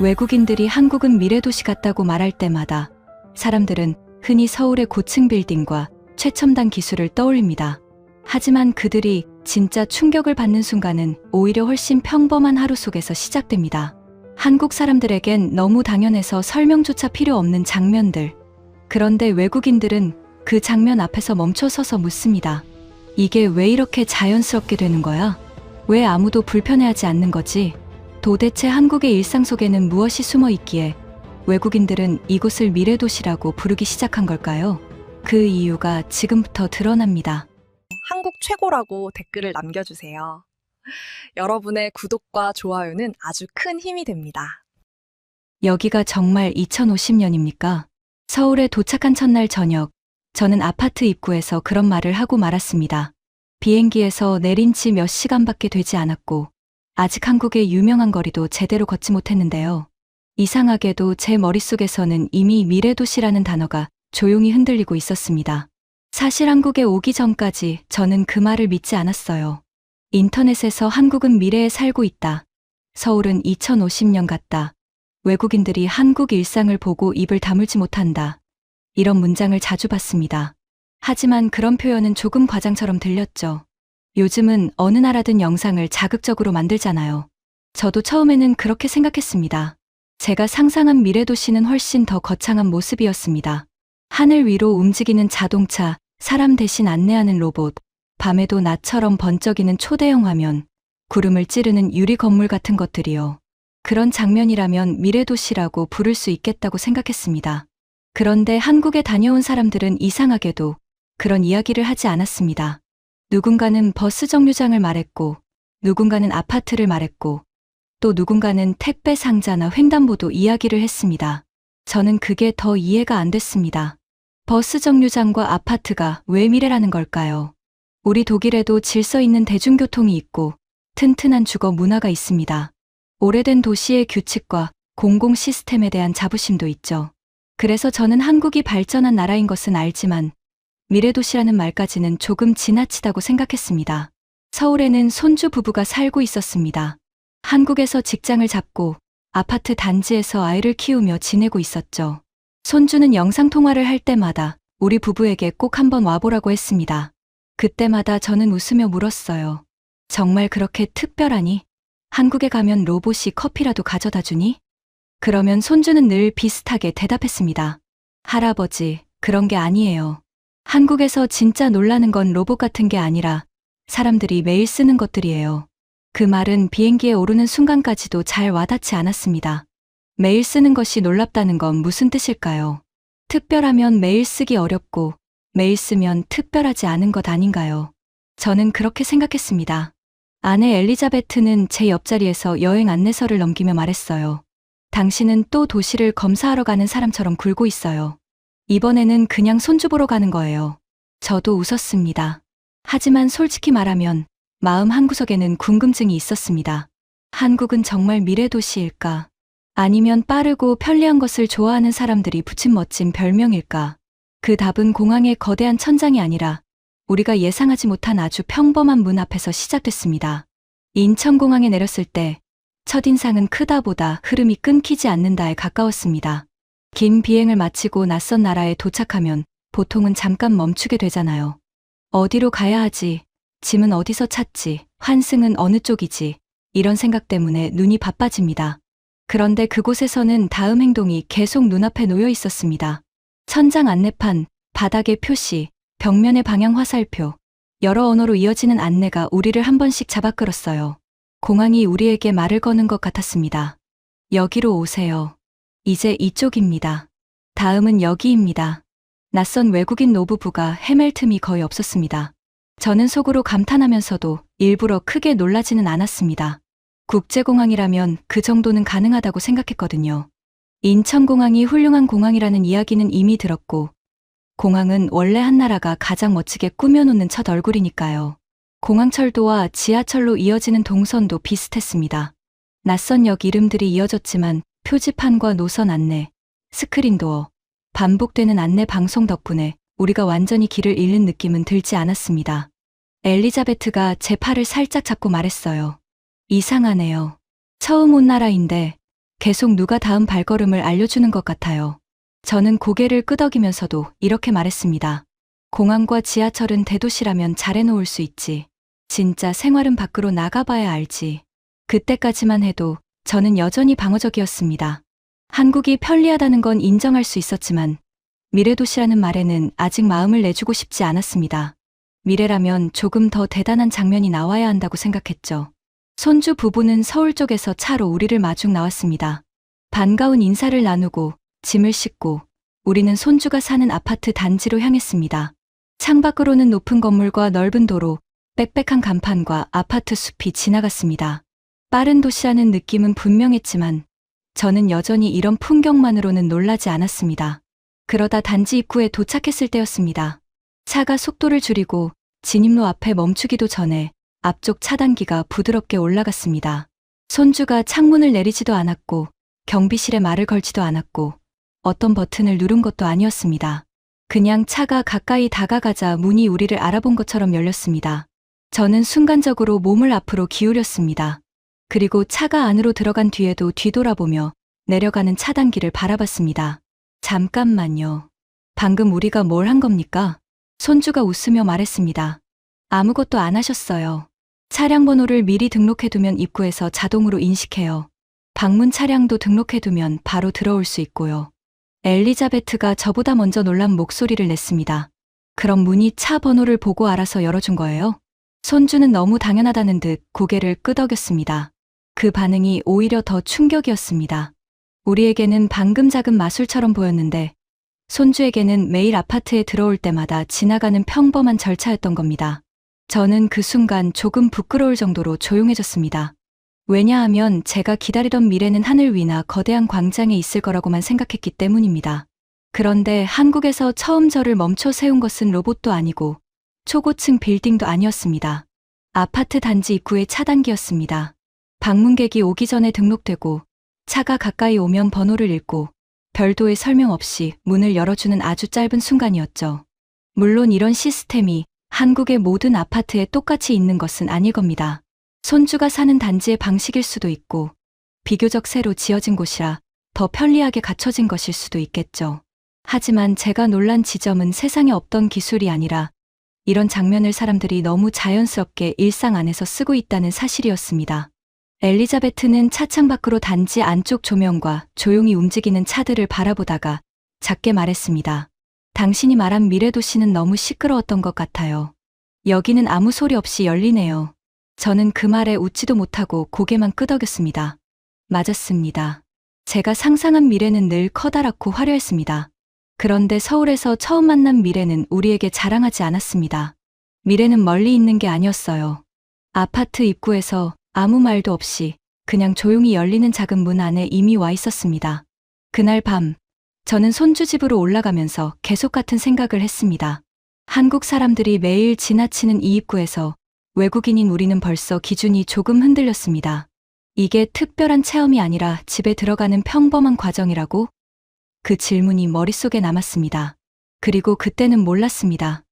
외국인들이 한국은 미래도시 같다고 말할 때마다 사람들은 흔히 서울의 고층 빌딩과 최첨단 기술을 떠올립니다. 하지만 그들이 진짜 충격을 받는 순간은 오히려 훨씬 평범한 하루 속에서 시작됩니다. 한국 사람들에겐 너무 당연해서 설명조차 필요 없는 장면들. 그런데 외국인들은 그 장면 앞에서 멈춰서서 묻습니다. 이게 왜 이렇게 자연스럽게 되는 거야? 왜 아무도 불편해하지 않는 거지? 도대체 한국의 일상 속에는 무엇이 숨어 있기에 외국인들은 이곳을 미래도시라고 부르기 시작한 걸까요? 그 이유가 지금부터 드러납니다. 한국 최고라고 댓글을 남겨주세요. 여러분의 구독과 좋아요는 아주 큰 힘이 됩니다. 여기가 정말 2050년입니까? 서울에 도착한 첫날 저녁, 저는 아파트 입구에서 그런 말을 하고 말았습니다. 비행기에서 내린 지 몇 시간밖에 되지 않았고 아직 한국의 유명한 거리도 제대로 걷지 못했는데요. 이상하게도 제 머릿속에서는 이미 미래도시라는 단어가 조용히 흔들리고 있었습니다. 사실 한국에 오기 전까지 저는 그 말을 믿지 않았어요. 인터넷에서 한국은 미래에 살고 있다. 서울은 2050년 같다. 외국인들이 한국 일상을 보고 입을 다물지 못한다. 이런 문장을 자주 봤습니다. 하지만 그런 표현은 조금 과장처럼 들렸죠. 요즘은 어느 나라든 영상을 자극적으로 만들잖아요. 저도 처음에는 그렇게 생각했습니다. 제가 상상한 미래도시는 훨씬 더 거창한 모습이었습니다. 하늘 위로 움직이는 자동차, 사람 대신 안내하는 로봇, 밤에도 나처럼 번쩍이는 초대형 화면, 구름을 찌르는 유리 건물 같은 것들이요. 그런 장면이라면 미래도시라고 부를 수 있겠다고 생각했습니다. 그런데 한국에 다녀온 사람들은 이상하게도 그런 이야기를 하지 않았습니다. 누군가는 버스 정류장을 말했고, 누군가는 아파트를 말했고, 또 누군가는 택배 상자나 횡단보도 이야기를 했습니다. 저는 그게 더 이해가 안 됐습니다. 버스 정류장과 아파트가 왜 미래라는 걸까요? 우리 독일에도 질서 있는 대중교통이 있고 튼튼한 주거 문화가 있습니다. 오래된 도시의 규칙과 공공 시스템에 대한 자부심도 있죠. 그래서 저는 한국이 발전한 나라인 것은 알지만 미래도시라는 말까지는 조금 지나치다고 생각했습니다. 서울에는 손주 부부가 살고 있었습니다. 한국에서 직장을 잡고 아파트 단지에서 아이를 키우며 지내고 있었죠. 손주는 영상통화를 할 때마다 우리 부부에게 꼭 한번 와보라고 했습니다. 그때마다 저는 웃으며 물었어요. 정말 그렇게 특별하니? 한국에 가면 로봇이 커피라도 가져다 주니? 그러면 손주는 늘 비슷하게 대답했습니다. 할아버지, 그런 게 아니에요. 한국에서 진짜 놀라는 건 로봇 같은 게 아니라 사람들이 매일 쓰는 것들이에요. 그 말은 비행기에 오르는 순간까지도 잘 와닿지 않았습니다. 매일 쓰는 것이 놀랍다는 건 무슨 뜻일까요? 특별하면 매일 쓰기 어렵고 매일 쓰면 특별하지 않은 것 아닌가요? 저는 그렇게 생각했습니다. 아내 엘리자베트는 제 옆자리에서 여행 안내서를 넘기며 말했어요. 당신은 또 도시를 검사하러 가는 사람처럼 굴고 있어요. 이번에는 그냥 손주 보러 가는 거예요. 저도 웃었습니다. 하지만 솔직히 말하면 마음 한구석에는 궁금증이 있었습니다. 한국은 정말 미래도시일까? 아니면 빠르고 편리한 것을 좋아하는 사람들이 붙인 멋진 별명일까? 그 답은 공항의 거대한 천장이 아니라 우리가 예상하지 못한 아주 평범한 문 앞에서 시작됐습니다. 인천공항에 내렸을 때 첫인상은 크다보다 흐름이 끊기지 않는다에 가까웠습니다. 긴 비행을 마치고 낯선 나라에 도착하면 보통은 잠깐 멈추게 되잖아요. 어디로 가야 하지? 짐은 어디서 찾지? 환승은 어느 쪽이지? 이런 생각 때문에 눈이 바빠집니다. 그런데 그곳에서는 다음 행동이 계속 눈앞에 놓여 있었습니다. 천장 안내판, 바닥의 표시, 벽면의 방향 화살표, 여러 언어로 이어지는 안내가 우리를 한 번씩 잡아끌었어요. 공항이 우리에게 말을 거는 것 같았습니다. 여기로 오세요. 이제 이쪽입니다. 다음은 여기입니다. 낯선 외국인 노부부가 헤맬 틈이 거의 없었습니다. 저는 속으로 감탄하면서도 일부러 크게 놀라지는 않았습니다. 국제공항이라면 그 정도는 가능하다고 생각했거든요. 인천공항이 훌륭한 공항이라는 이야기는 이미 들었고, 공항은 원래 한 나라가 가장 멋지게 꾸며놓는 첫 얼굴이니까요. 공항철도와 지하철로 이어지는 동선도 비슷했습니다. 낯선 역 이름들이 이어졌지만 표지판과 노선 안내, 스크린도어, 반복되는 안내 방송 덕분에 우리가 완전히 길을 잃는 느낌은 들지 않았습니다. 엘리자베트가 제 팔을 살짝 잡고 말했어요. 이상하네요. 처음 온 나라인데 계속 누가 다음 발걸음을 알려주는 것 같아요. 저는 고개를 끄덕이면서도 이렇게 말했습니다. 공항과 지하철은 대도시라면 잘해놓을 수 있지. 진짜 생활은 밖으로 나가봐야 알지. 그때까지만 해도 저는 여전히 방어적이었습니다. 한국이 편리하다는 건 인정할 수 있었지만 미래도시라는 말에는 아직 마음을 내주고 싶지 않았습니다. 미래라면 조금 더 대단한 장면이 나와야 한다고 생각했죠. 손주 부부는 서울 쪽에서 차로 우리를 마중 나왔습니다. 반가운 인사를 나누고 짐을 싣고 우리는 손주가 사는 아파트 단지로 향했습니다. 창밖으로는 높은 건물과 넓은 도로, 빽빽한 간판과 아파트 숲이 지나갔습니다. 빠른 도시라는 느낌은 분명했지만 저는 여전히 이런 풍경만으로는 놀라지 않았습니다. 그러다 단지 입구에 도착했을 때였습니다. 차가 속도를 줄이고 진입로 앞에 멈추기도 전에 앞쪽 차단기가 부드럽게 올라갔습니다. 손주가 창문을 내리지도 않았고 경비실에 말을 걸지도 않았고 어떤 버튼을 누른 것도 아니었습니다. 그냥 차가 가까이 다가가자 문이 우리를 알아본 것처럼 열렸습니다. 저는 순간적으로 몸을 앞으로 기울였습니다. 그리고 차가 안으로 들어간 뒤에도 뒤돌아보며 내려가는 차단기를 바라봤습니다. 잠깐만요. 방금 우리가 뭘 한 겁니까? 손주가 웃으며 말했습니다. 아무것도 안 하셨어요. 차량 번호를 미리 등록해두면 입구에서 자동으로 인식해요. 방문 차량도 등록해두면 바로 들어올 수 있고요. 엘리자베트가 저보다 먼저 놀란 목소리를 냈습니다. 그럼 문이 차 번호를 보고 알아서 열어준 거예요? 손주는 너무 당연하다는 듯 고개를 끄덕였습니다. 그 반응이 오히려 더 충격이었습니다. 우리에게는 방금 작은 마술처럼 보였는데 손주에게는 매일 아파트에 들어올 때마다 지나가는 평범한 절차였던 겁니다. 저는 그 순간 조금 부끄러울 정도로 조용해졌습니다. 왜냐하면 제가 기다리던 미래는 하늘 위나 거대한 광장에 있을 거라고만 생각했기 때문입니다. 그런데 한국에서 처음 저를 멈춰 세운 것은 로봇도 아니고 초고층 빌딩도 아니었습니다. 아파트 단지 입구의 차단기였습니다. 방문객이 오기 전에 등록되고 차가 가까이 오면 번호를 읽고 별도의 설명 없이 문을 열어주는 아주 짧은 순간이었죠. 물론 이런 시스템이 한국의 모든 아파트에 똑같이 있는 것은 아닐 겁니다. 손주가 사는 단지의 방식일 수도 있고 비교적 새로 지어진 곳이라 더 편리하게 갖춰진 것일 수도 있겠죠. 하지만 제가 놀란 지점은 세상에 없던 기술이 아니라 이런 장면을 사람들이 너무 자연스럽게 일상 안에서 쓰고 있다는 사실이었습니다. 엘리자베트는 차창 밖으로 단지 안쪽 조명과 조용히 움직이는 차들을 바라보다가 작게 말했습니다. 당신이 말한 미래도시는 너무 시끄러웠던 것 같아요. 여기는 아무 소리 없이 열리네요. 저는 그 말에 웃지도 못하고 고개만 끄덕였습니다. 맞았습니다. 제가 상상한 미래는 늘 커다랗고 화려했습니다. 그런데 서울에서 처음 만난 미래는 우리에게 자랑하지 않았습니다. 미래는 멀리 있는 게 아니었어요. 아파트 입구에서 아무 말도 없이 그냥 조용히 열리는 작은 문 안에 이미 와 있었습니다. 그날 밤, 저는 손주 집으로 올라가면서 계속 같은 생각을 했습니다. 한국 사람들이 매일 지나치는 이 입구에서 외국인인 우리는 벌써 기준이 조금 흔들렸습니다. 이게 특별한 체험이 아니라 집에 들어가는 평범한 과정이라고? 그 질문이 머릿속에 남았습니다. 그리고 그때는 몰랐습니다.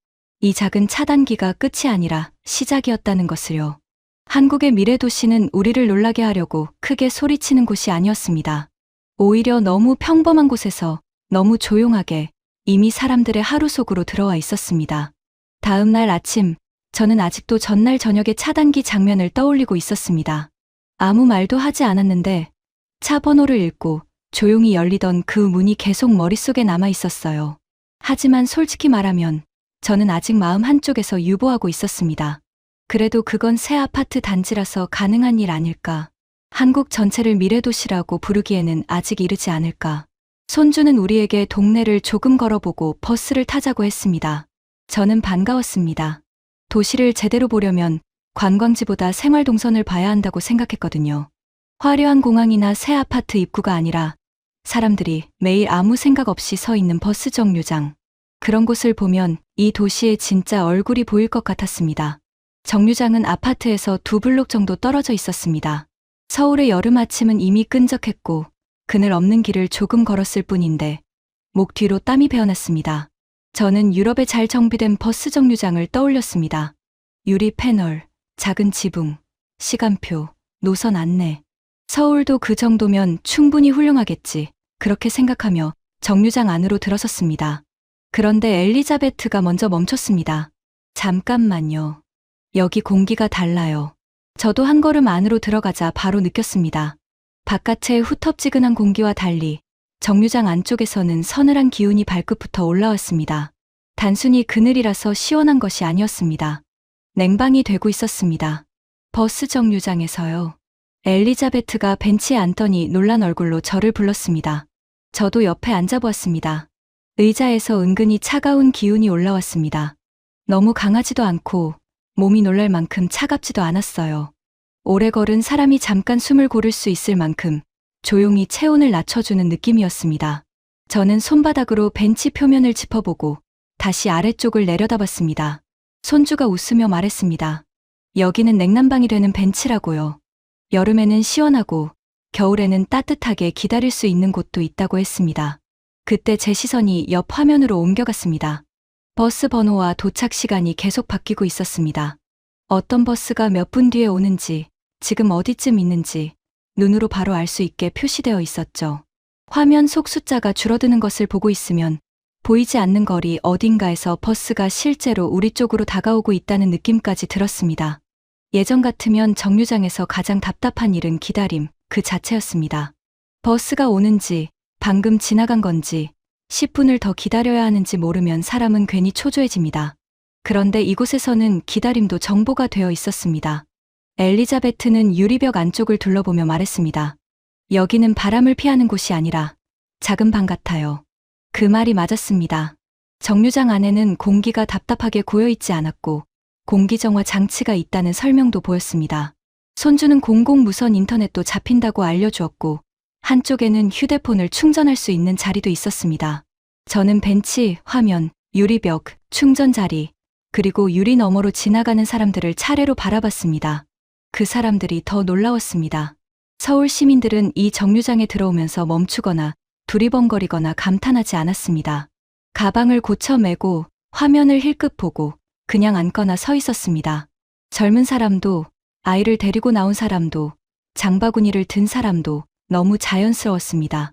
이 작은 차단기가 끝이 아니라 시작이었다는 것을요. 한국의 미래도시는 우리를 놀라게 하려고 크게 소리치는 곳이 아니었습니다. 오히려 너무 평범한 곳에서 너무 조용하게 이미 사람들의 하루 속으로 들어와 있었습니다. 다음 날 아침, 저는 아직도 전날 저녁의 차단기 장면을 떠올리고 있었습니다. 아무 말도 하지 않았는데 차 번호를 읽고 조용히 열리던 그 문이 계속 머릿속에 남아 있었어요. 하지만 솔직히 말하면 저는 아직 마음 한쪽에서 유보하고 있었습니다. 그래도 그건 새 아파트 단지라서 가능한 일 아닐까. 한국 전체를 미래도시라고 부르기에는 아직 이르지 않을까. 손주는 우리에게 동네를 조금 걸어보고 버스를 타자고 했습니다. 저는 반가웠습니다. 도시를 제대로 보려면 관광지보다 생활동선을 봐야 한다고 생각했거든요. 화려한 공항이나 새 아파트 입구가 아니라 사람들이 매일 아무 생각 없이 서 있는 버스 정류장. 그런 곳을 보면 이 도시의 진짜 얼굴이 보일 것 같았습니다. 정류장은 아파트에서 2블록 정도 떨어져 있었습니다. 서울의 여름 아침은 이미 끈적했고 그늘 없는 길을 조금 걸었을 뿐인데 목 뒤로 땀이 배어났습니다. 저는 유럽의 잘 정비된 버스 정류장을 떠올렸습니다. 유리 패널, 작은 지붕, 시간표, 노선 안내. 서울도 그 정도면 충분히 훌륭하겠지. 그렇게 생각하며 정류장 안으로 들어섰습니다. 그런데 엘리자베트가 먼저 멈췄습니다. 잠깐만요. 여기 공기가 달라요. 저도 한 걸음 안으로 들어가자 바로 느꼈습니다. 바깥의 후텁지근한 공기와 달리 정류장 안쪽에서는 서늘한 기운이 발끝부터 올라왔습니다. 단순히 그늘이라서 시원한 것이 아니었습니다. 냉방이 되고 있었습니다. 버스 정류장에서요. 엘리자베트가 벤치에 앉더니 놀란 얼굴로 저를 불렀습니다. 저도 옆에 앉아보았습니다. 의자에서 은근히 차가운 기운이 올라왔습니다. 너무 강하지도 않고 몸이 놀랄 만큼 차갑지도 않았어요. 오래 걸은 사람이 잠깐 숨을 고를 수 있을 만큼 조용히 체온을 낮춰주는 느낌이었습니다. 저는 손바닥으로 벤치 표면을 짚어보고 다시 아래쪽을 내려다봤습니다. 손주가 웃으며 말했습니다. 여기는 냉난방이 되는 벤치라고요. 여름에는 시원하고 겨울에는 따뜻하게 기다릴 수 있는 곳도 있다고 했습니다. 그때 제 시선이 옆 화면으로 옮겨갔습니다. 버스 번호와 도착 시간이 계속 바뀌고 있었습니다. 어떤 버스가 몇 분 뒤에 오는지, 지금 어디쯤 있는지 눈으로 바로 알 수 있게 표시되어 있었죠. 화면 속 숫자가 줄어드는 것을 보고 있으면 보이지 않는 거리 어딘가에서 버스가 실제로 우리 쪽으로 다가오고 있다는 느낌까지 들었습니다. 예전 같으면 정류장에서 가장 답답한 일은 기다림 그 자체였습니다. 버스가 오는지, 방금 지나간 건지, 10분을 더 기다려야 하는지 모르면 사람은 괜히 초조해집니다. 그런데 이곳에서는 기다림도 정보가 되어 있었습니다. 엘리자베트는 유리벽 안쪽을 둘러보며 말했습니다. 여기는 바람을 피하는 곳이 아니라 작은 방 같아요. 그 말이 맞았습니다. 정류장 안에는 공기가 답답하게 고여있지 않았고 공기정화 장치가 있다는 설명도 보였습니다. 손주는 공공무선 인터넷도 잡힌다고 알려주었고 한쪽에는 휴대폰을 충전할 수 있는 자리도 있었습니다. 저는 벤치, 화면, 유리벽, 충전자리, 그리고 유리 너머로 지나가는 사람들을 차례로 바라봤습니다. 그 사람들이 더 놀라웠습니다. 서울 시민들은 이 정류장에 들어오면서 멈추거나 두리번거리거나 감탄하지 않았습니다. 가방을 고쳐 메고 화면을 힐끗 보고 그냥 앉거나 서 있었습니다. 젊은 사람도, 아이를 데리고 나온 사람도, 장바구니를 든 사람도 너무 자연스러웠습니다.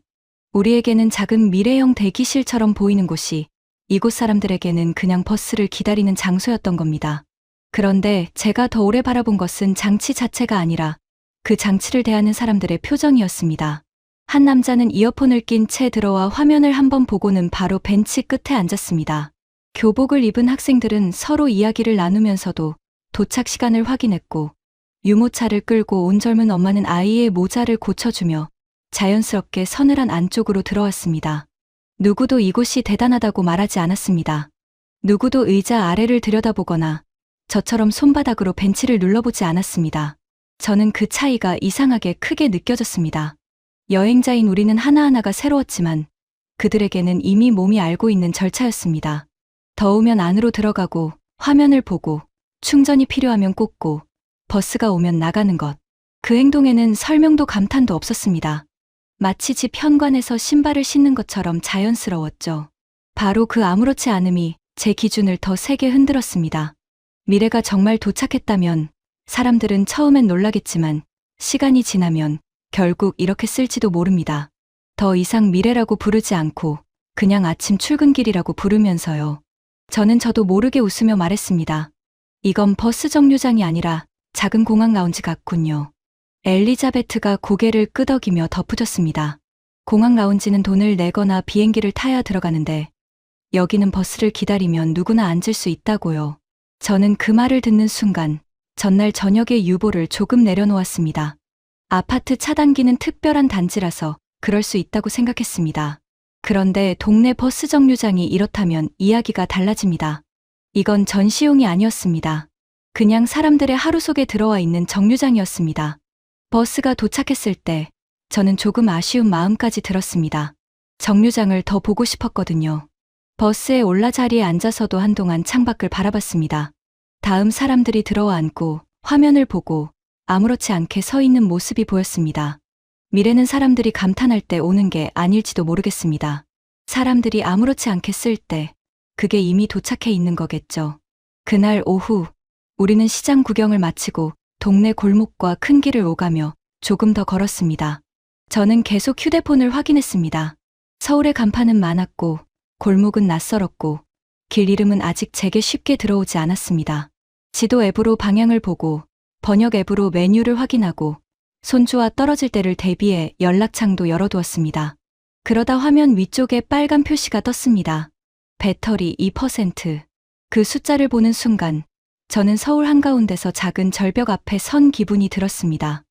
우리에게는 작은 미래형 대기실처럼 보이는 곳이 이곳 사람들에게는 그냥 버스를 기다리는 장소였던 겁니다. 그런데 제가 더 오래 바라본 것은 장치 자체가 아니라 그 장치를 대하는 사람들의 표정이었습니다. 한 남자는 이어폰을 낀 채 들어와 화면을 한번 보고는 바로 벤치 끝에 앉았습니다. 교복을 입은 학생들은 서로 이야기를 나누면서도 도착 시간을 확인했고 유모차를 끌고 온 젊은 엄마는 아이의 모자를 고쳐주며 자연스럽게 서늘한 안쪽으로 들어왔습니다. 누구도 이곳이 대단하다고 말하지 않았습니다. 누구도 의자 아래를 들여다보거나 저처럼 손바닥으로 벤치를 눌러보지 않았습니다. 저는 그 차이가 이상하게 크게 느껴졌습니다. 여행자인 우리는 하나하나가 새로웠지만 그들에게는 이미 몸이 알고 있는 절차였습니다. 더우면 안으로 들어가고 화면을 보고 충전이 필요하면 꽂고 버스가 오면 나가는 것. 그 행동에는 설명도 감탄도 없었습니다. 마치 집 현관에서 신발을 신는 것처럼 자연스러웠죠. 바로 그 아무렇지 않음이 제 기준을 더 세게 흔들었습니다. 미래가 정말 도착했다면 사람들은 처음엔 놀라겠지만 시간이 지나면 결국 이렇게 쓸지도 모릅니다. 더 이상 미래라고 부르지 않고 그냥 아침 출근길이라고 부르면서요. 저도 모르게 웃으며 말했습니다. 이건 버스 정류장이 아니라 작은 공항 라운지 같군요. 엘리자베트가 고개를 끄덕이며 덧붙였습니다. 공항 라운지는 돈을 내거나 비행기를 타야 들어가는데 여기는 버스를 기다리면 누구나 앉을 수 있다고요. 저는 그 말을 듣는 순간 전날 저녁에 유보를 조금 내려놓았습니다. 아파트 차단기는 특별한 단지라서 그럴 수 있다고 생각했습니다. 그런데 동네 버스 정류장이 이렇다면 이야기가 달라집니다. 이건 전시용이 아니었습니다. 그냥 사람들의 하루 속에 들어와 있는 정류장이었습니다. 버스가 도착했을 때 저는 조금 아쉬운 마음까지 들었습니다. 정류장을 더 보고 싶었거든요. 버스에 올라 자리에 앉아서도 한동안 창밖을 바라봤습니다. 다음 사람들이 들어와 앉고 화면을 보고 아무렇지 않게 서 있는 모습이 보였습니다. 미래는 사람들이 감탄할 때 오는 게 아닐지도 모르겠습니다. 사람들이 아무렇지 않게 쓸 때 그게 이미 도착해 있는 거겠죠. 그날 오후 우리는 시장 구경을 마치고 동네 골목과 큰 길을 오가며 조금 더 걸었습니다. 저는 계속 휴대폰을 확인했습니다. 서울의 간판은 많았고 골목은 낯설었고 길 이름은 아직 제게 쉽게 들어오지 않았습니다. 지도 앱으로 방향을 보고 번역 앱으로 메뉴를 확인하고 손주와 떨어질 때를 대비해 연락창도 열어두었습니다. 그러다 화면 위쪽에 빨간 표시가 떴습니다. 배터리 2%. 그 숫자를 보는 순간 저는 서울 한가운데서 작은 절벽 앞에 선 기분이 들었습니다.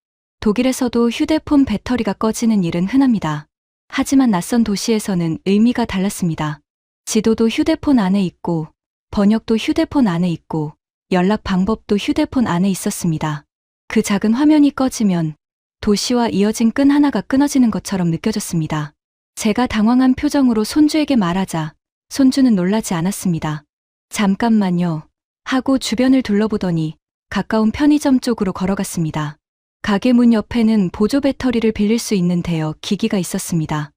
독일에서도 휴대폰 배터리가 꺼지는 일은 흔합니다. 하지만 낯선 도시에서는 의미가 달랐습니다. 지도도 휴대폰 안에 있고 번역도 휴대폰 안에 있고 연락 방법도 휴대폰 안에 있었습니다. 그 작은 화면이 꺼지면 도시와 이어진 끈 하나가 끊어지는 것처럼 느껴졌습니다. 제가 당황한 표정으로 손주에게 말하자 손주는 놀라지 않았습니다. 잠깐만요 하고 주변을 둘러보더니 가까운 편의점 쪽으로 걸어갔습니다. 가게 문 옆에는 보조 배터리를 빌릴 수 있는 대여 기기가 있었습니다.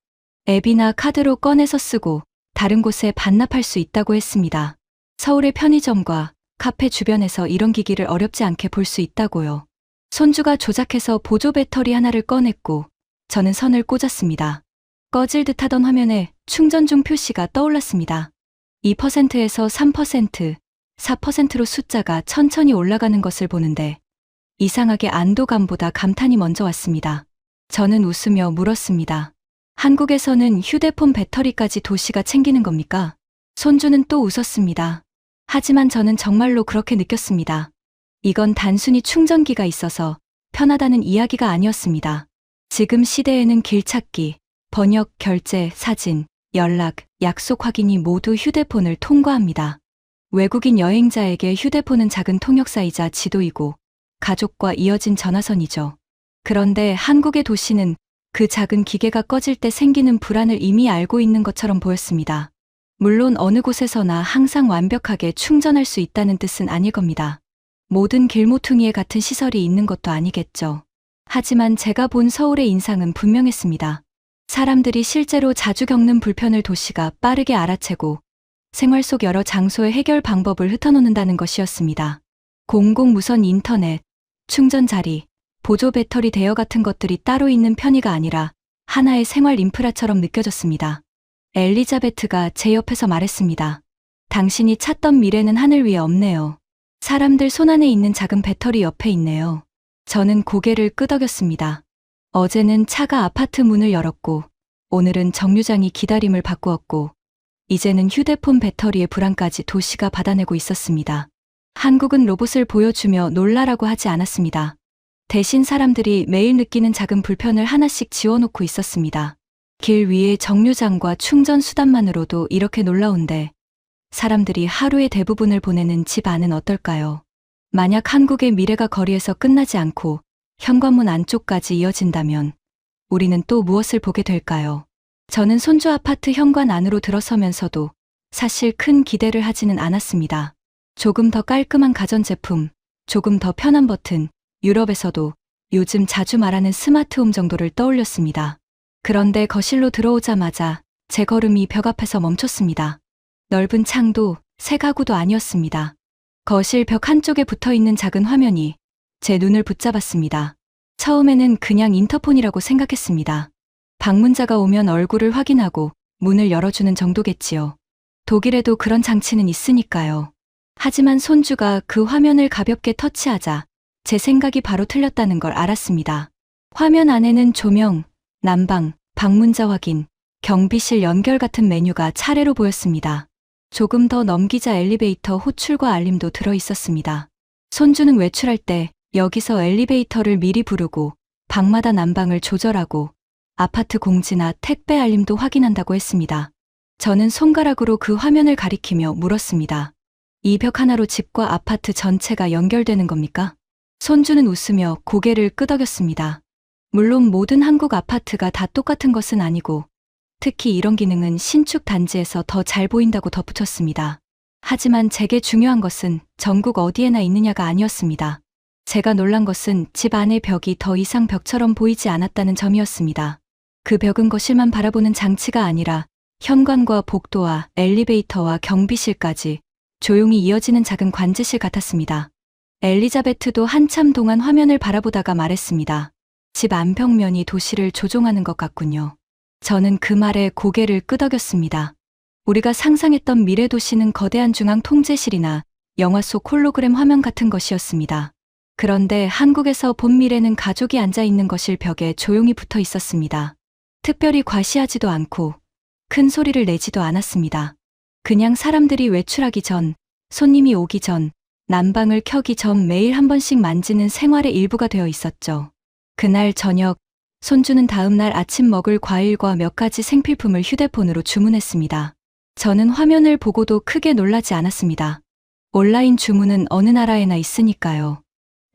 앱이나 카드로 꺼내서 쓰고 다른 곳에 반납할 수 있다고 했습니다. 서울의 편의점과 카페 주변에서 이런 기기를 어렵지 않게 볼 수 있다고요. 손주가 조작해서 보조 배터리 하나를 꺼냈고 저는 선을 꽂았습니다. 꺼질 듯하던 화면에 충전 중 표시가 떠올랐습니다. 2%에서 3%, 4%로 숫자가 천천히 올라가는 것을 보는데 이상하게 안도감보다 감탄이 먼저 왔습니다. 저는 웃으며 물었습니다. 한국에서는 휴대폰 배터리까지 도시가 챙기는 겁니까? 손주는 또 웃었습니다. 하지만 저는 정말로 그렇게 느꼈습니다. 이건 단순히 충전기가 있어서 편하다는 이야기가 아니었습니다. 지금 시대에는 길 찾기, 번역, 결제, 사진, 연락, 약속 확인이 모두 휴대폰을 통과합니다. 외국인 여행자에게 휴대폰은 작은 통역사이자 지도이고 가족과 이어진 전화선이죠. 그런데 한국의 도시는 그 작은 기계가 꺼질 때 생기는 불안을 이미 알고 있는 것처럼 보였습니다. 물론 어느 곳에서나 항상 완벽하게 충전할 수 있다는 뜻은 아닐 겁니다. 모든 길모퉁이에 같은 시설이 있는 것도 아니겠죠. 하지만 제가 본 서울의 인상은 분명했습니다. 사람들이 실제로 자주 겪는 불편을 도시가 빠르게 알아채고 생활 속 여러 장소의 해결 방법을 흩어놓는다는 것이었습니다. 공공무선 인터넷, 충전 자리, 보조 배터리 대여 같은 것들이 따로 있는 편의가 아니라 하나의 생활 인프라처럼 느껴졌습니다. 엘리자베트가 제 옆에서 말했습니다. 당신이 찾던 미래는 하늘 위에 없네요. 사람들 손안에 있는 작은 배터리 옆에 있네요. 저는 고개를 끄덕였습니다. 어제는 차가 아파트 문을 열었고 오늘은 정류장이 기다림을 바꾸었고 이제는 휴대폰 배터리의 불안까지 도시가 받아내고 있었습니다. 한국은 로봇을 보여주며 놀라라고 하지 않았습니다. 대신 사람들이 매일 느끼는 작은 불편을 하나씩 지워놓고 있었습니다. 길 위의 정류장과 충전 수단만으로도 이렇게 놀라운데 사람들이 하루의 대부분을 보내는 집 안은 어떨까요? 만약 한국의 미래가 거리에서 끝나지 않고 현관문 안쪽까지 이어진다면 우리는 또 무엇을 보게 될까요? 저는 손주 아파트 현관 안으로 들어서면서도 사실 큰 기대를 하지는 않았습니다. 조금 더 깔끔한 가전제품, 조금 더 편한 버튼, 유럽에서도 요즘 자주 말하는 스마트홈 정도를 떠올렸습니다. 그런데 거실로 들어오자마자 제 걸음이 벽 앞에서 멈췄습니다. 넓은 창도 새 가구도 아니었습니다. 거실 벽 한쪽에 붙어있는 작은 화면이 제 눈을 붙잡았습니다. 처음에는 그냥 인터폰이라고 생각했습니다. 방문자가 오면 얼굴을 확인하고 문을 열어주는 정도겠지요. 독일에도 그런 장치는 있으니까요. 하지만 손주가 그 화면을 가볍게 터치하자 제 생각이 바로 틀렸다는 걸 알았습니다. 화면 안에는 조명, 난방, 방문자 확인, 경비실 연결 같은 메뉴가 차례로 보였습니다. 조금 더 넘기자 엘리베이터 호출과 알림도 들어 있었습니다. 손주는 외출할 때 여기서 엘리베이터를 미리 부르고 방마다 난방을 조절하고 아파트 공지나 택배 알림도 확인한다고 했습니다. 저는 손가락으로 그 화면을 가리키며 물었습니다. 이 벽 하나로 집과 아파트 전체가 연결되는 겁니까? 손주는 웃으며 고개를 끄덕였습니다. 물론 모든 한국 아파트가 다 똑같은 것은 아니고 특히 이런 기능은 신축 단지에서 더 잘 보인다고 덧붙였습니다. 하지만 제게 중요한 것은 전국 어디에나 있느냐가 아니었습니다. 제가 놀란 것은 집 안의 벽이 더 이상 벽처럼 보이지 않았다는 점이었습니다. 그 벽은 거실만 바라보는 장치가 아니라 현관과 복도와 엘리베이터와 경비실까지 조용히 이어지는 작은 관제실 같았습니다. 엘리자베트도 한참 동안 화면을 바라보다가 말했습니다. 집 안평면이 도시를 조종하는 것 같군요. 저는 그 말에 고개를 끄덕였습니다. 우리가 상상했던 미래 도시는 거대한 중앙 통제실이나 영화 속 홀로그램 화면 같은 것이었습니다. 그런데 한국에서 본 미래는 가족이 앉아 있는 거실 벽에 조용히 붙어 있었습니다. 특별히 과시하지도 않고 큰 소리를 내지도 않았습니다. 그냥 사람들이 외출하기 전, 손님이 오기 전, 난방을 켜기 전 매일 한 번씩 만지는 생활의 일부가 되어 있었죠. 그날 저녁, 손주는 다음날 아침 먹을 과일과 몇 가지 생필품을 휴대폰으로 주문했습니다. 저는 화면을 보고도 크게 놀라지 않았습니다. 온라인 주문은 어느 나라에나 있으니까요.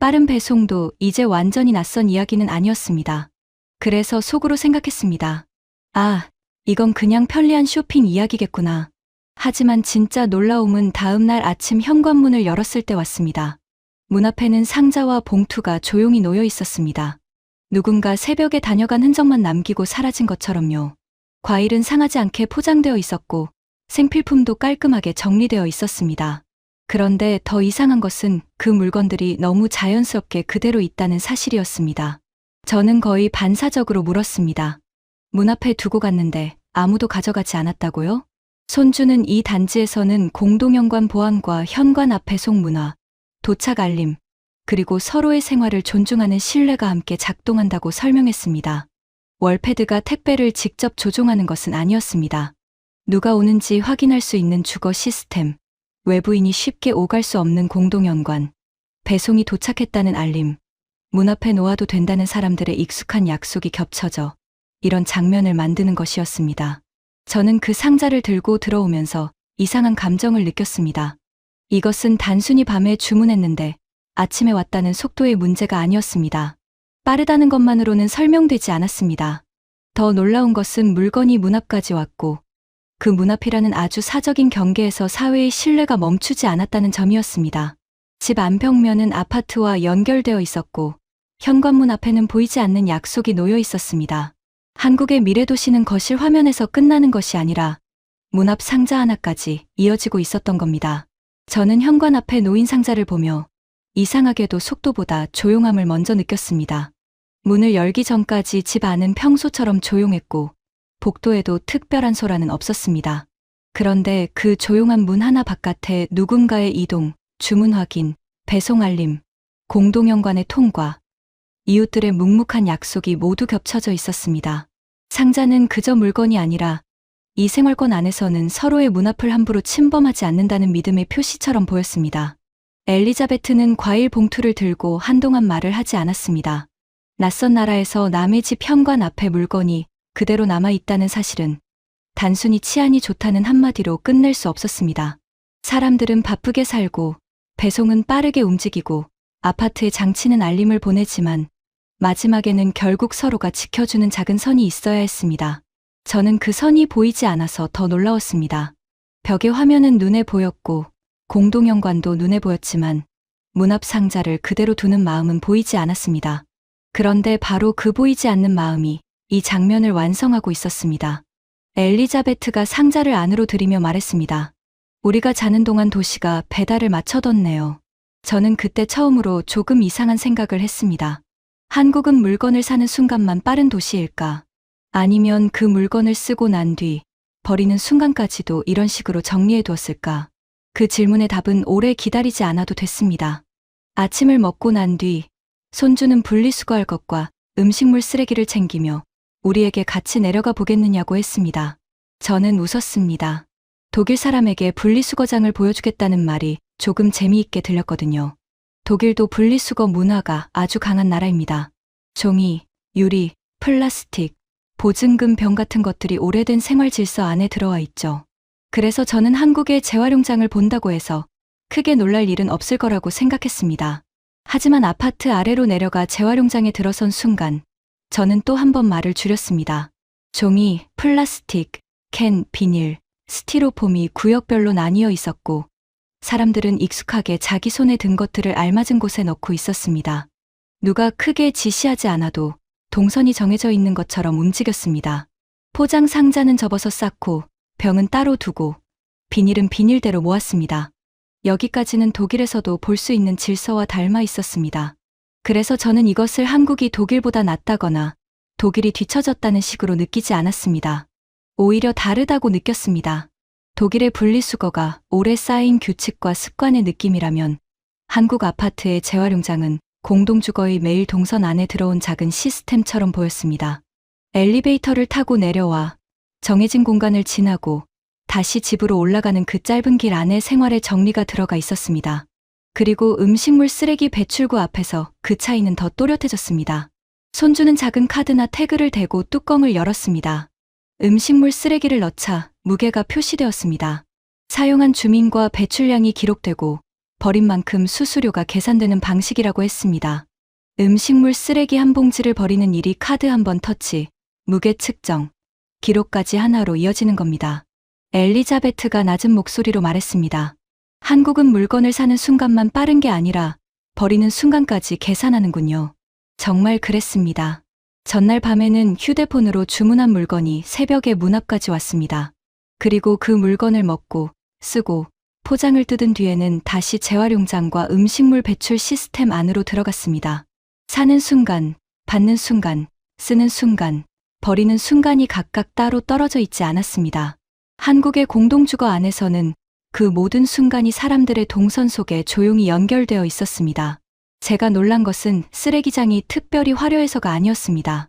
빠른 배송도 이제 완전히 낯선 이야기는 아니었습니다. 그래서 속으로 생각했습니다. 아, 이건 그냥 편리한 쇼핑 이야기겠구나. 하지만 진짜 놀라움은 다음날 아침 현관문을 열었을 때 왔습니다. 문 앞에는 상자와 봉투가 조용히 놓여 있었습니다. 누군가 새벽에 다녀간 흔적만 남기고 사라진 것처럼요. 과일은 상하지 않게 포장되어 있었고 생필품도 깔끔하게 정리되어 있었습니다. 그런데 더 이상한 것은 그 물건들이 너무 자연스럽게 그대로 있다는 사실이었습니다. 저는 거의 반사적으로 물었습니다. 문 앞에 두고 갔는데 아무도 가져가지 않았다고요? 손주는 이 단지에서는 공동현관 보안과 현관 앞 배송 문화, 도착 알림, 그리고 서로의 생활을 존중하는 신뢰가 함께 작동한다고 설명했습니다. 월패드가 택배를 직접 조종하는 것은 아니었습니다. 누가 오는지 확인할 수 있는 주거 시스템, 외부인이 쉽게 오갈 수 없는 공동현관, 배송이 도착했다는 알림, 문 앞에 놓아도 된다는 사람들의 익숙한 약속이 겹쳐져 이런 장면을 만드는 것이었습니다. 저는 그 상자를 들고 들어오면서 이상한 감정을 느꼈습니다. 이것은 단순히 밤에 주문했는데 아침에 왔다는 속도의 문제가 아니었습니다. 빠르다는 것만으로는 설명되지 않았습니다. 더 놀라운 것은 물건이 문 앞까지 왔고 그 문 앞이라는 아주 사적인 경계에서 사회의 신뢰가 멈추지 않았다는 점이었습니다. 집 안평면은 아파트와 연결되어 있었고 현관문 앞에는 보이지 않는 약속이 놓여 있었습니다. 한국의 미래도시는 거실 화면에서 끝나는 것이 아니라 문 앞 상자 하나까지 이어지고 있었던 겁니다. 저는 현관 앞에 놓인 상자를 보며 이상하게도 속도보다 조용함을 먼저 느꼈습니다. 문을 열기 전까지 집 안은 평소처럼 조용했고 복도에도 특별한 소란은 없었습니다. 그런데 그 조용한 문 하나 바깥에 누군가의 이동, 주문 확인, 배송 알림, 공동현관의 통과, 이웃들의 묵묵한 약속이 모두 겹쳐져 있었습니다. 상자는 그저 물건이 아니라 이 생활권 안에서는 서로의 문 앞을 함부로 침범하지 않는다는 믿음의 표시처럼 보였습니다. 엘리자베트는 과일 봉투를 들고 한동안 말을 하지 않았습니다. 낯선 나라에서 남의 집 현관 앞에 물건이 그대로 남아있다는 사실은 단순히 치안이 좋다는 한마디로 끝낼 수 없었습니다. 사람들은 바쁘게 살고 배송은 빠르게 움직이고 아파트의 장치는 알림을 보내지만 마지막에는 결국 서로가 지켜주는 작은 선이 있어야 했습니다. 저는 그 선이 보이지 않아서 더 놀라웠습니다. 벽의 화면은 눈에 보였고 공동현관도 눈에 보였지만 문 앞 상자를 그대로 두는 마음은 보이지 않았습니다. 그런데 바로 그 보이지 않는 마음이 이 장면을 완성하고 있었습니다. 엘리자베트가 상자를 안으로 들이며 말했습니다. 우리가 자는 동안 도시가 배달을 맞춰뒀네요. 저는 그때 처음으로 조금 이상한 생각을 했습니다. 한국은 물건을 사는 순간만 빠른 도시일까? 아니면 그 물건을 쓰고 난 뒤 버리는 순간까지도 이런 식으로 정리해 두었을까? 그 질문의 답은 오래 기다리지 않아도 됐습니다. 아침을 먹고 난 뒤 손주는 분리수거할 것과 음식물 쓰레기를 챙기며 우리에게 같이 내려가 보겠느냐고 했습니다. 저는 웃었습니다. 독일 사람에게 분리수거장을 보여주겠다는 말이 조금 재미있게 들렸거든요. 독일도 분리수거 문화가 아주 강한 나라입니다. 종이, 유리, 플라스틱, 보증금 병 같은 것들이 오래된 생활 질서 안에 들어와 있죠. 그래서 저는 한국의 재활용장을 본다고 해서 크게 놀랄 일은 없을 거라고 생각했습니다. 하지만 아파트 아래로 내려가 재활용장에 들어선 순간 저는 또 한 번 말을 줄였습니다. 종이, 플라스틱, 캔, 비닐, 스티로폼이 구역별로 나뉘어 있었고 사람들은 익숙하게 자기 손에 든 것들을 알맞은 곳에 넣고 있었습니다. 누가 크게 지시하지 않아도 동선이 정해져 있는 것처럼 움직였습니다. 포장 상자는 접어서 쌓고 병은 따로 두고 비닐은 비닐대로 모았습니다. 여기까지는 독일에서도 볼 수 있는 질서와 닮아 있었습니다. 그래서 저는 이것을 한국이 독일보다 낫다거나 독일이 뒤처졌다는 식으로 느끼지 않았습니다. 오히려 다르다고 느꼈습니다. 독일의 분리수거가 오래 쌓인 규칙과 습관의 느낌이라면 한국 아파트의 재활용장은 공동주거의 매일 동선 안에 들어온 작은 시스템처럼 보였습니다. 엘리베이터를 타고 내려와 정해진 공간을 지나고 다시 집으로 올라가는 그 짧은 길 안에 생활의 정리가 들어가 있었습니다. 그리고 음식물 쓰레기 배출구 앞에서 그 차이는 더 또렷해졌습니다. 손주는 작은 카드나 태그를 대고 뚜껑을 열었습니다. 음식물 쓰레기를 넣자 무게가 표시되었습니다. 사용한 주민과 배출량이 기록되고 버린 만큼 수수료가 계산되는 방식이라고 했습니다. 음식물 쓰레기 한 봉지를 버리는 일이 카드 한 번 터치, 무게 측정, 기록까지 하나로 이어지는 겁니다. 엘리자베트가 낮은 목소리로 말했습니다. 한국은 물건을 사는 순간만 빠른 게 아니라 버리는 순간까지 계산하는군요. 정말 그랬습니다. 전날 밤에는 휴대폰으로 주문한 물건이 새벽에 문 앞까지 왔습니다. 그리고 그 물건을 먹고 쓰고 포장을 뜯은 뒤에는 다시 재활용장과 음식물 배출 시스템 안으로 들어갔습니다. 사는 순간, 받는 순간, 쓰는 순간, 버리는 순간이 각각 따로 떨어져 있지 않았습니다. 한국의 공동주거 안에서는 그 모든 순간이 사람들의 동선 속에 조용히 연결되어 있었습니다. 제가 놀란 것은 쓰레기장이 특별히 화려해서가 아니었습니다.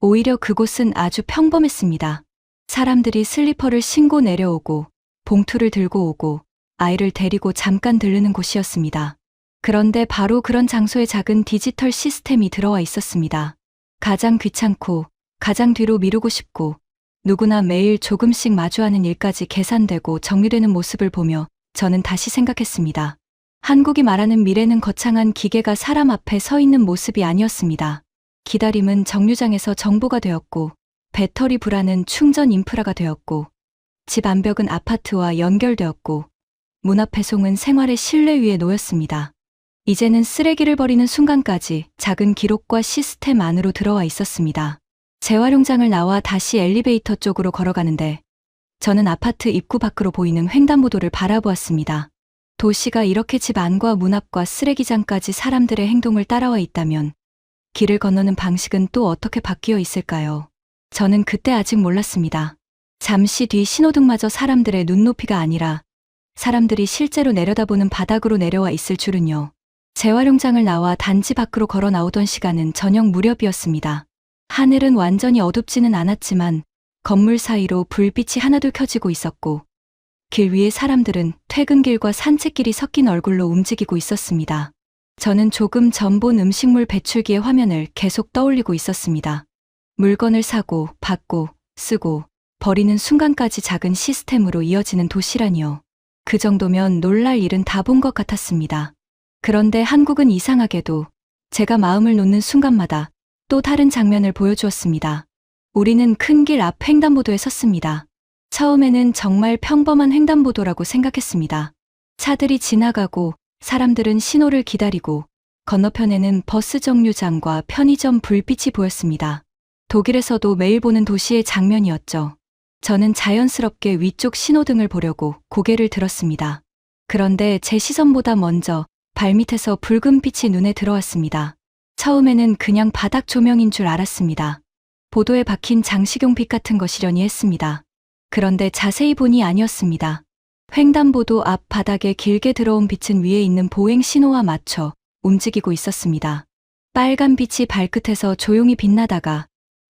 오히려 그곳은 아주 평범했습니다. 사람들이 슬리퍼를 신고 내려오고 봉투를 들고 오고 아이를 데리고 잠깐 들르는 곳이었습니다. 그런데 바로 그런 장소에 작은 디지털 시스템이 들어와 있었습니다. 가장 귀찮고 가장 뒤로 미루고 싶고 누구나 매일 조금씩 마주하는 일까지 계산되고 정리되는 모습을 보며 저는 다시 생각했습니다. 한국이 말하는 미래는 거창한 기계가 사람 앞에 서 있는 모습이 아니었습니다. 기다림은 정류장에서 정보가 되었고 배터리 불안은 충전 인프라가 되었고 집 안벽은 아파트와 연결되었고 문 앞 배송은 생활의 실내 위에 놓였습니다. 이제는 쓰레기를 버리는 순간까지 작은 기록과 시스템 안으로 들어와 있었습니다. 재활용장을 나와 다시 엘리베이터 쪽으로 걸어가는데 저는 아파트 입구 밖으로 보이는 횡단보도를 바라보았습니다. 도시가 이렇게 집 안과 문 앞과 쓰레기장까지 사람들의 행동을 따라와 있다면 길을 건너는 방식은 또 어떻게 바뀌어 있을까요? 저는 그때 아직 몰랐습니다. 잠시 뒤 신호등마저 사람들의 눈높이가 아니라 사람들이 실제로 내려다보는 바닥으로 내려와 있을 줄은요. 재활용장을 나와 단지 밖으로 걸어 나오던 시간은 저녁 무렵이었습니다. 하늘은 완전히 어둡지는 않았지만 건물 사이로 불빛이 하나둘 켜지고 있었고 길 위의 사람들은 퇴근길과 산책길이 섞인 얼굴로 움직이고 있었습니다. 저는 조금 전 본 음식물 배출기의 화면을 계속 떠올리고 있었습니다. 물건을 사고, 받고, 쓰고, 버리는 순간까지 작은 시스템으로 이어지는 도시라니요. 그 정도면 놀랄 일은 다 본 것 같았습니다. 그런데 한국은 이상하게도 제가 마음을 놓는 순간마다 또 다른 장면을 보여주었습니다. 우리는 큰 길 앞 횡단보도에 섰습니다. 처음에는 정말 평범한 횡단보도라고 생각했습니다. 차들이 지나가고 사람들은 신호를 기다리고 건너편에는 버스 정류장과 편의점 불빛이 보였습니다. 독일에서도 매일 보는 도시의 장면이었죠. 저는 자연스럽게 위쪽 신호등을 보려고 고개를 들었습니다. 그런데 제 시선보다 먼저 발밑에서 붉은 빛이 눈에 들어왔습니다. 처음에는 그냥 바닥 조명인 줄 알았습니다. 보도에 박힌 장식용 빛 같은 것이려니 했습니다. 그런데 자세히 보니 아니었습니다. 횡단보도 앞 바닥에 길게 들어온 빛은 위에 있는 보행 신호와 맞춰 움직이고 있었습니다. 빨간 빛이 발끝에서 조용히 빛나다가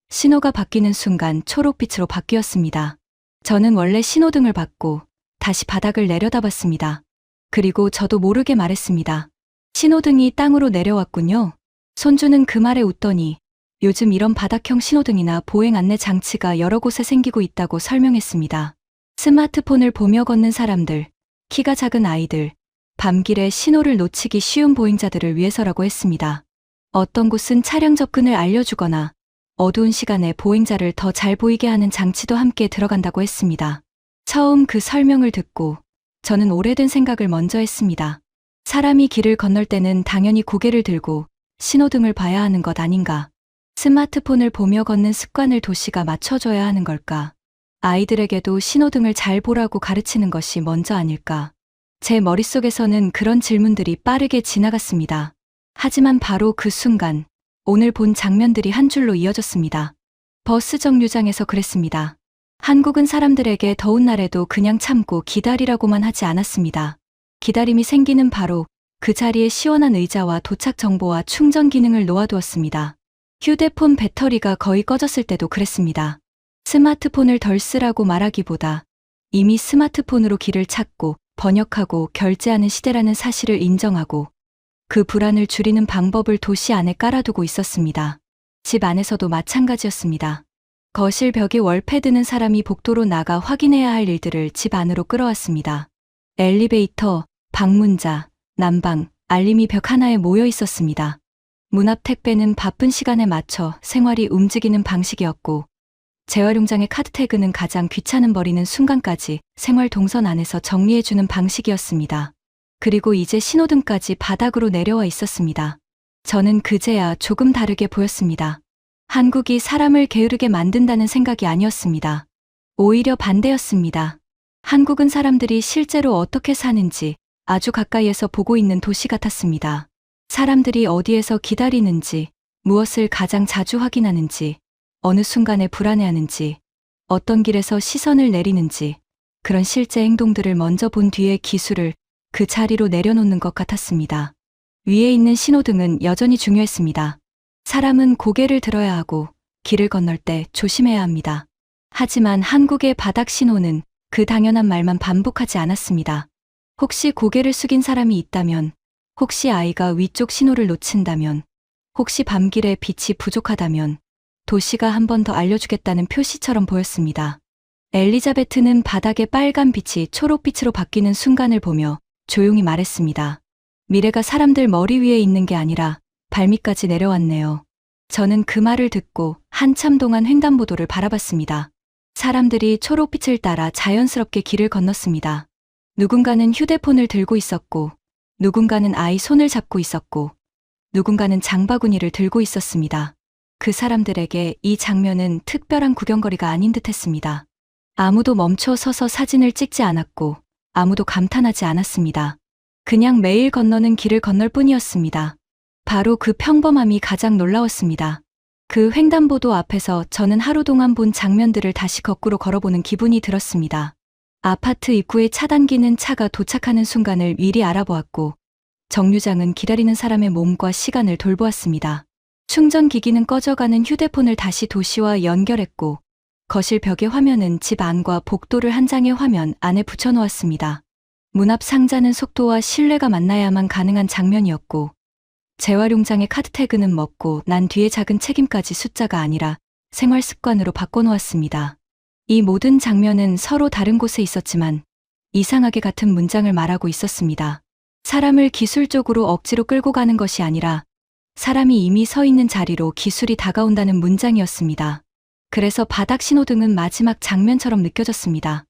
신호가 바뀌는 순간 초록빛으로 바뀌었습니다. 저는 원래 신호등을 받고 다시 바닥을 내려다봤습니다. 그리고 저도 모르게 말했습니다. 신호등이 땅으로 내려왔군요. 손주는 그 말에 웃더니 요즘 이런 바닥형 신호등이나 보행 안내 장치가 여러 곳에 생기고 있다고 설명했습니다. 스마트폰을 보며 걷는 사람들, 키가 작은 아이들, 밤길에 신호를 놓치기 쉬운 보행자들을 위해서라고 했습니다. 어떤 곳은 차량 접근을 알려주거나 어두운 시간에 보행자를 더 잘 보이게 하는 장치도 함께 들어간다고 했습니다. 처음 그 설명을 듣고 저는 오래된 생각을 먼저 했습니다. 사람이 길을 건널 때는 당연히 고개를 들고 신호등을 봐야 하는 것 아닌가? 스마트폰을 보며 걷는 습관을 도시가 맞춰줘야 하는 걸까? 아이들에게도 신호등을 잘 보라고 가르치는 것이 먼저 아닐까? 제 머릿속에서는 그런 질문들이 빠르게 지나갔습니다. 하지만 바로 그 순간 오늘 본 장면들이 한 줄로 이어졌습니다. 버스 정류장에서 그랬습니다. 한국은 사람들에게 더운 날에도 그냥 참고 기다리라고만 하지 않았습니다. 기다림이 생기는 바로 그 자리에 시원한 의자와 도착 정보와 충전 기능을 놓아두었습니다. 휴대폰 배터리가 거의 꺼졌을 때도 그랬습니다. 스마트폰을 덜 쓰라고 말하기보다 이미 스마트폰으로 길을 찾고 번역하고 결제하는 시대라는 사실을 인정하고 그 불안을 줄이는 방법을 도시 안에 깔아두고 있었습니다. 집 안에서도 마찬가지였습니다. 거실 벽에 월패드는 사람이 복도로 나가 확인해야 할 일들을 집 안으로 끌어왔습니다. 엘리베이터, 방문자, 난방, 알림이 벽 하나에 모여 있었습니다. 문 앞 택배는 바쁜 시간에 맞춰 생활이 움직이는 방식이었고 재활용장의 카드 태그는 가장 귀찮은 버리는 순간까지 생활 동선 안에서 정리해주는 방식이었습니다. 그리고 이제 신호등까지 바닥으로 내려와 있었습니다. 저는 그제야 조금 다르게 보였습니다. 한국이 사람을 게으르게 만든다는 생각이 아니었습니다. 오히려 반대였습니다. 한국은 사람들이 실제로 어떻게 사는지 아주 가까이에서 보고 있는 도시 같았습니다. 사람들이 어디에서 기다리는지, 무엇을 가장 자주 확인하는지, 어느 순간에 불안해하는지, 어떤 길에서 시선을 내리는지, 그런 실제 행동들을 먼저 본 뒤에 기술을 그 자리로 내려놓는 것 같았습니다. 위에 있는 신호등은 여전히 중요했습니다. 사람은 고개를 들어야 하고 길을 건널 때 조심해야 합니다. 하지만 한국의 바닥 신호는 그 당연한 말만 반복하지 않았습니다. 혹시 고개를 숙인 사람이 있다면, 혹시 아이가 위쪽 신호를 놓친다면, 혹시 밤길에 빛이 부족하다면 도시가 한 번 더 알려주겠다는 표시처럼 보였습니다. 엘리자베트는 바닥에 빨간 빛이 초록빛으로 바뀌는 순간을 보며 조용히 말했습니다. 미래가 사람들 머리 위에 있는 게 아니라 발밑까지 내려왔네요. 저는 그 말을 듣고 한참 동안 횡단보도를 바라봤습니다. 사람들이 초록빛을 따라 자연스럽게 길을 건넜습니다. 누군가는 휴대폰을 들고 있었고, 누군가는 아이 손을 잡고 있었고, 누군가는 장바구니를 들고 있었습니다. 그 사람들에게 이 장면은 특별한 구경거리가 아닌 듯 했습니다. 아무도 멈춰 서서 사진을 찍지 않았고, 아무도 감탄하지 않았습니다. 그냥 매일 건너는 길을 건널 뿐이었습니다. 바로 그 평범함이 가장 놀라웠습니다. 그 횡단보도 앞에서 저는 하루 동안 본 장면들을 다시 거꾸로 걸어보는 기분이 들었습니다. 아파트 입구에 차단기는 차가 도착하는 순간을 미리 알아보았고, 정류장은 기다리는 사람의 몸과 시간을 돌보았습니다. 충전기기는 꺼져가는 휴대폰을 다시 도시와 연결했고, 거실 벽의 화면은 집 안과 복도를 한 장의 화면 안에 붙여놓았습니다. 문 앞 상자는 속도와 신뢰가 만나야만 가능한 장면이었고, 재활용장의 카드 태그는 먹고 난 뒤의 작은 책임까지 숫자가 아니라 생활 습관으로 바꿔놓았습니다. 이 모든 장면은 서로 다른 곳에 있었지만 이상하게 같은 문장을 말하고 있었습니다. 사람을 기술적으로 억지로 끌고 가는 것이 아니라 사람이 이미 서 있는 자리로 기술이 다가온다는 문장이었습니다. 그래서 바닥 신호등은 마지막 장면처럼 느껴졌습니다.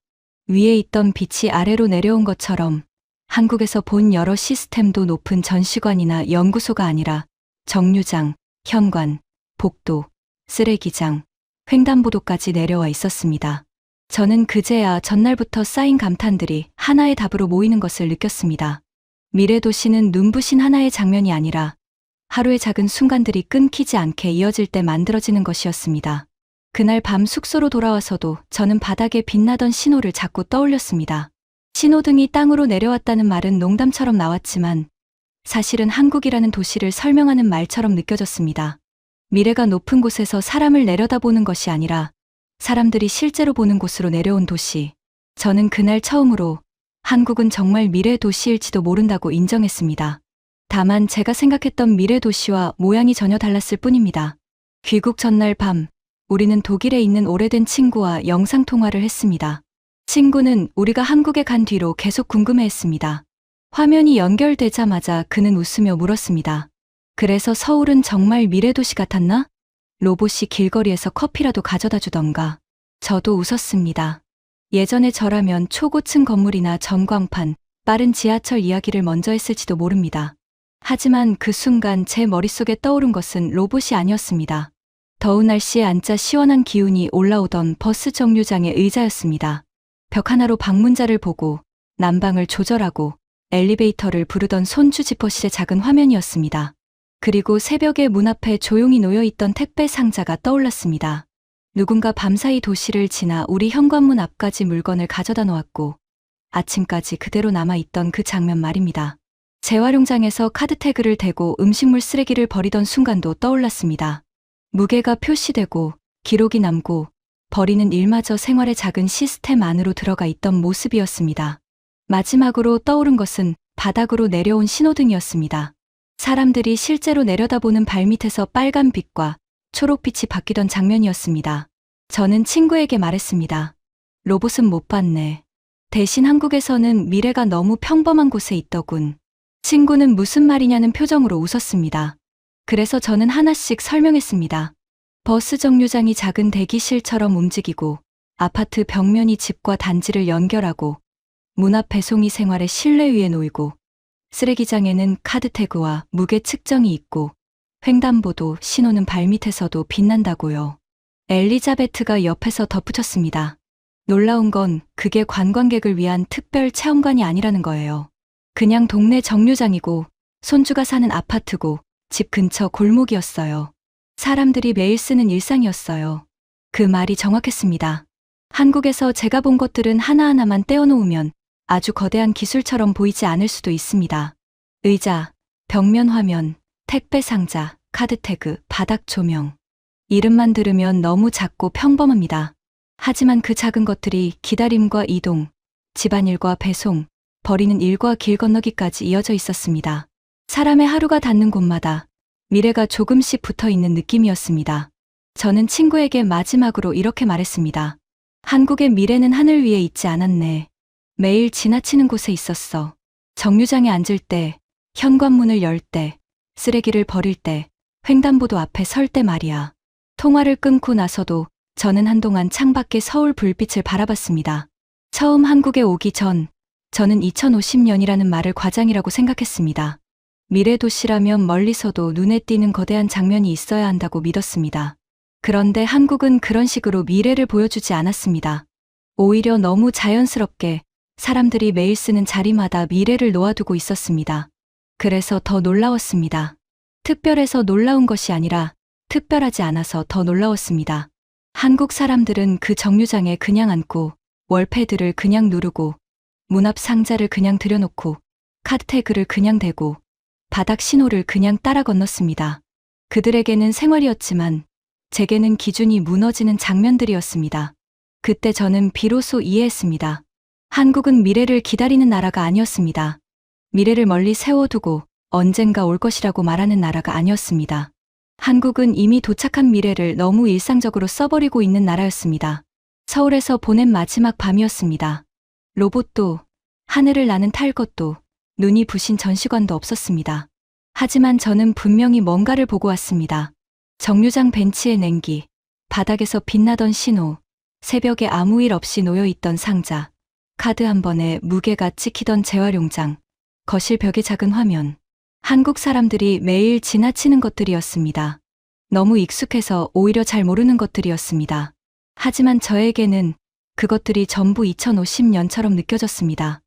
위에 있던 빛이 아래로 내려온 것처럼 한국에서 본 여러 시스템도 높은 전시관이나 연구소가 아니라 정류장, 현관, 복도, 쓰레기장, 횡단보도까지 내려와 있었습니다. 저는 그제야 전날부터 쌓인 감탄들이 하나의 답으로 모이는 것을 느꼈습니다. 미래 도시는 눈부신 하나의 장면이 아니라 하루의 작은 순간들이 끊기지 않게 이어질 때 만들어지는 것이었습니다. 그날 밤 숙소로 돌아와서도 저는 바닥에 빛나던 신호를 자꾸 떠올렸습니다. 신호등이 땅으로 내려왔다는 말은 농담처럼 나왔지만 사실은 한국이라는 도시를 설명하는 말처럼 느껴졌습니다. 미래가 높은 곳에서 사람을 내려다보는 것이 아니라 사람들이 실제로 보는 곳으로 내려온 도시. 저는 그날 처음으로 한국은 정말 미래 도시일지도 모른다고 인정했습니다. 다만 제가 생각했던 미래 도시와 모양이 전혀 달랐을 뿐입니다. 귀국 전날 밤, 우리는 독일에 있는 오래된 친구와 영상통화를 했습니다. 친구는 우리가 한국에 간 뒤로 계속 궁금해했습니다. 화면이 연결되자마자 그는 웃으며 물었습니다. 그래서 서울은 정말 미래도시 같았나? 로봇이 길거리에서 커피라도 가져다 주던가. 저도 웃었습니다. 예전에 저라면 초고층 건물이나 전광판, 빠른 지하철 이야기를 먼저 했을지도 모릅니다. 하지만 그 순간 제 머릿속에 떠오른 것은 로봇이 아니었습니다. 더운 날씨에 앉아 시원한 기운이 올라오던 버스 정류장의 의자였습니다. 벽 하나로 방문자를 보고 난방을 조절하고 엘리베이터를 부르던 손주 지퍼실의 작은 화면이었습니다. 그리고 새벽에 문 앞에 조용히 놓여있던 택배 상자가 떠올랐습니다. 누군가 밤사이 도시를 지나 우리 현관문 앞까지 물건을 가져다 놓았고 아침까지 그대로 남아있던 그 장면 말입니다. 재활용장에서 카드 태그를 대고 음식물 쓰레기를 버리던 순간도 떠올랐습니다. 무게가 표시되고 기록이 남고 버리는 일마저 생활의 작은 시스템 안으로 들어가 있던 모습이었습니다. 마지막으로 떠오른 것은 바닥으로 내려온 신호등이었습니다. 사람들이 실제로 내려다보는 발밑에서 빨간 빛과 초록빛이 바뀌던 장면이었습니다. 저는 친구에게 말했습니다. 로봇은 못 봤네. 대신 한국에서는 미래가 너무 평범한 곳에 있더군. 친구는 무슨 말이냐는 표정으로 웃었습니다. 그래서 저는 하나씩 설명했습니다. 버스 정류장이 작은 대기실처럼 움직이고 아파트 벽면이 집과 단지를 연결하고 문 앞 배송이 생활의 실내 위에 놓이고 쓰레기장에는 카드 태그와 무게 측정이 있고 횡단보도 신호는 발밑에서도 빛난다고요. 엘리자베트가 옆에서 덧붙였습니다. 놀라운 건 그게 관광객을 위한 특별 체험관이 아니라는 거예요. 그냥 동네 정류장이고 손주가 사는 아파트고 집 근처 골목이었어요. 사람들이 매일 쓰는 일상이었어요. 그 말이 정확했습니다. 한국에서 제가 본 것들은 하나하나만 떼어놓으면 아주 거대한 기술처럼 보이지 않을 수도 있습니다. 의자, 벽면 화면, 택배 상자, 카드 태그, 바닥 조명. 이름만 들으면 너무 작고 평범합니다. 하지만 그 작은 것들이 기다림과 이동, 집안일과 배송, 버리는 일과 길 건너기까지 이어져 있었습니다. 사람의 하루가 닿는 곳마다 미래가 조금씩 붙어 있는 느낌이었습니다. 저는 친구에게 마지막으로 이렇게 말했습니다. 한국의 미래는 하늘 위에 있지 않았네. 매일 지나치는 곳에 있었어. 정류장에 앉을 때, 현관문을 열 때, 쓰레기를 버릴 때, 횡단보도 앞에 설 때 말이야. 통화를 끊고 나서도 저는 한동안 창밖에 서울 불빛을 바라봤습니다. 처음 한국에 오기 전, 저는 2050년이라는 말을 과장이라고 생각했습니다. 미래 도시라면 멀리서도 눈에 띄는 거대한 장면이 있어야 한다고 믿었습니다. 그런데 한국은 그런 식으로 미래를 보여주지 않았습니다. 오히려 너무 자연스럽게 사람들이 매일 쓰는 자리마다 미래를 놓아두고 있었습니다. 그래서 더 놀라웠습니다. 특별해서 놀라운 것이 아니라 특별하지 않아서 더 놀라웠습니다. 한국 사람들은 그 정류장에 그냥 앉고 월패드를 그냥 누르고 문 앞 상자를 그냥 들여놓고 카드 태그를 그냥 대고 바닥 신호를 그냥 따라 건넜습니다. 그들에게는 생활이었지만 제게는 기준이 무너지는 장면들이었습니다. 그때 저는 비로소 이해했습니다. 한국은 미래를 기다리는 나라가 아니었습니다. 미래를 멀리 세워두고 언젠가 올 것이라고 말하는 나라가 아니었습니다. 한국은 이미 도착한 미래를 너무 일상적으로 써버리고 있는 나라였습니다. 서울에서 보낸 마지막 밤이었습니다. 로봇도, 하늘을 나는 탈 것도, 눈이 부신 전시관도 없었습니다. 하지만 저는 분명히 뭔가를 보고 왔습니다. 정류장 벤치의 냉기, 바닥에서 빛나던 신호, 새벽에 아무 일 없이 놓여있던 상자, 카드 한 번에 무게가 찍히던 재활용장, 거실 벽의 작은 화면. 한국 사람들이 매일 지나치는 것들이었습니다. 너무 익숙해서 오히려 잘 모르는 것들이었습니다. 하지만 저에게는 그것들이 전부 2050년처럼 느껴졌습니다.